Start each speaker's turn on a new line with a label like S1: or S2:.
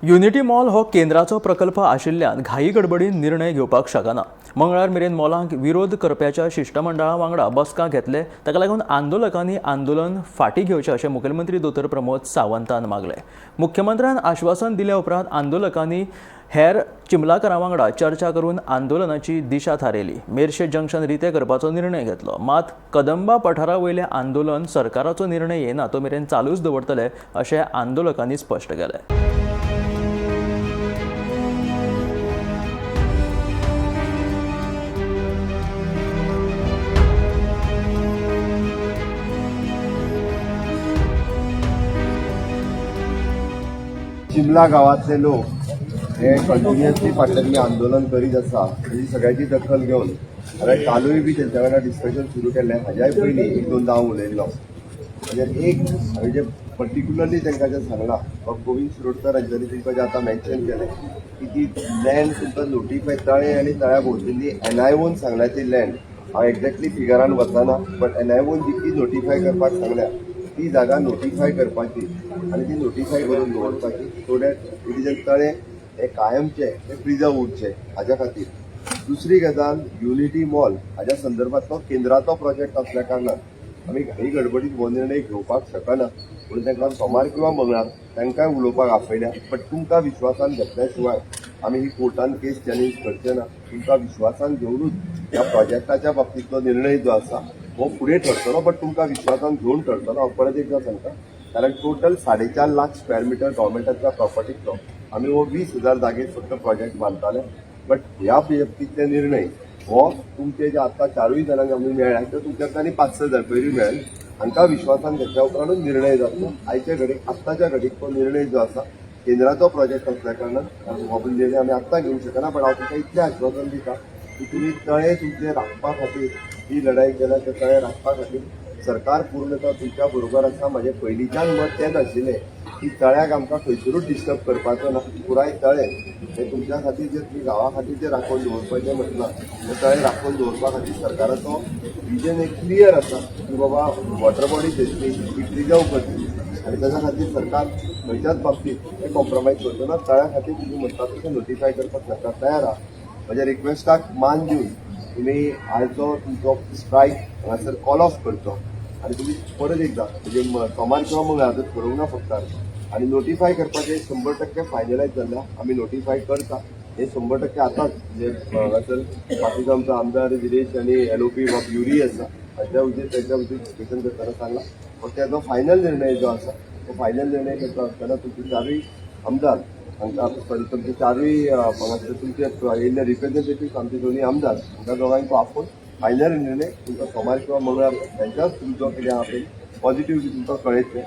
S1: Unity mall हो केंद्राचो प्रकल्प आशिल्ल्यान घाई गडबडीन निर्णय घेवपाक शकना। मंगळार मेरेन मॉलांक विरोध करप्याच्या शिष्टमंडळा वांगडा बसका घेतले, ताका लागून आंदोलकांनी आंदोलन फाटीं घेवचें अशें मुखेलमंत्री दोतोर प्रमोद सावंतान मागलें। मुख्यमंत्र्यान आश्वासन दिले उपरांत आंदोलकांनी हेर चिंबलाकारां वांगडा चर्चा करून आंदोलनाची दिशा थारायली। मेर्शे जंक्शन रिते करपाचो निर्णय घेतलो, मात कदंबा पठारा वयलें आंदोलन सरकाराचो निर्णय येना तो मेरेन चालूच दवरतले अशें आंदोलकांनी स्पश्ट केलें।
S2: चिंबला गावातले लोक हे कंटिन्युअसली फाटल्यान आंदोलन करीत आसा। ही सगळ्याची दखल घेवन हांवें कालूय बी तेंच्या वांगडा डिस्कशन सुरू केल्लें। हाज्याय पयलीं एक दोनदां हांव उलयल्लो। म्हणजे एक हांवें जे पर्टिक्युलरली तांकां जें सांगलां, गोविंद शिरोडकर हांच्यानी तुमकां जें आतां मेन्शन केलें की ती लँड तुमकां नोटिफाय तळे आनी तळ्या भोंवतणी NIOन सांगल्या ती लँड, हांव एक्झॅक्टली फिगरान वचना, बट NIOन जितकी नोटिफाय करपाक सांगल्या ती जागा नोटिफाय करपाची आनी ती नोटिफाय करून दवरपाची, सो दॅट तुजे तळे हे कायमचे हे प्रिजर्व उरचे हाज्या खातीर। दुसरी गजाल, युनिटी मॉल हाज्या संदर्भांतलो केंद्राचो प्रोजेक्ट आसल्या कारणान आमी घाई गडबडीत हो निर्णय घेवपाक शकना, म्हणून तांकां सोमार किंवा मंगळार तांकांय उलोवपाक आपयल्या। बट तुमकां विश्वासान घेतल्या शिवाय आमी ही कोर्टान केस चॅलेंज करचे ना। तुमकां विश्वासान घेवनूच ह्या प्रोजेक्टाच्या बाबतींतलो निर्णय जो आसा हो फुडें ठरतलो, बट तुमकां विश्वासान घेवन ठरतलो। हांव परत एकदां सांगता, कारण टोटल 4.5 लाख स्क्वेअर मिटर गव्हर्मेंटाच्या प्रॉपर्टीचो आमी हो 20,000 जागेत फक्त प्रोजेक्ट बांदताले। बट ह्या बाबतींतले निर्णय हो तुमचे जे आतां 4 जाणांक आमी मेळ्ळ्या ते तुमच्यां आनी 5-6 हजार पयलीं मेळ्ळे, हांकां विश्वासान घेतल्या उपरांतूच निर्णय जातलो। आयचे घडीक आत्ताच्या घडीक तो निर्णय जो आसा केंद्राचो प्रोजेक्ट असल्या कारणान हो निर्णय आमी आत्तां घेवंक शकना। पण हांव तुमकां इतलें आश्वासन दिता की तुमी तळे तुमचे राखपा खातीर ही लढाई केल्या, ते तळे राखपा खातीर सरकार पूर्णतः तुमच्या बरोबर आसा। म्हाजें पयलींच्यान मत तेंच आशिल्लें की तळ्याक आमकां खंयसरूच डिस्टर्ब करपाचो ना। पुराय तळे हे तुमच्या खातीर जे तुमी गांवा खातीर जे राखून दवरपाचें म्हटलां, ते तळे राखून दवरपा खातीर सरकाराचो विजन एक क्लियर आसा की बाबा वॉटर बॉडीज येतली ती प्रिजर्व करतली, आनी ताच्या खातीर सरकार खंयच्याच बाबतींत कॉम्प्रोमायज करचो ना। तळ्या खातीर तुमी म्हणटा तशें नोटिफाय करपाक सरकार तयार आहा। म्हज्या रिक्वेस्टाक मान दिवन तुमी आयचो तुमचो स्ट्रायक हांगासर कॉल ऑफ करचो आनी तुमी परत एकदां म्हणजे सोमार किंवा मंगळारूच करूंक ना फक्त, आनी नोटिफाय करपाचें 100% फायनलायज जाल्ल्या आमी नोटिफाय करता। हे 100% आतांच म्हणजे हांगासर बाकीचो आमचो आमदार विदेश आनी LOP ऑफ युरी आसा हाच्या त्यांच्या विशीं डिस्कशन करतना सांगला। पण त्याचो फायनल निर्णय जो आसा तो फायनल निर्णय करता आसतना तुमचे 4 आमदार हांकां तुमचे 4 तुमचे येयल्ले रिप्रेझेंटेटिव्ह आमचे दोन्ही आमदार हांकां दोगांयको आपोवन फायनल निर्णय तुमकां सोमार किंवा मंगळार त्यांच्याच थ्रू जो कितें आहा पळय पॉझिटिव्हली तुमकां कळयतले।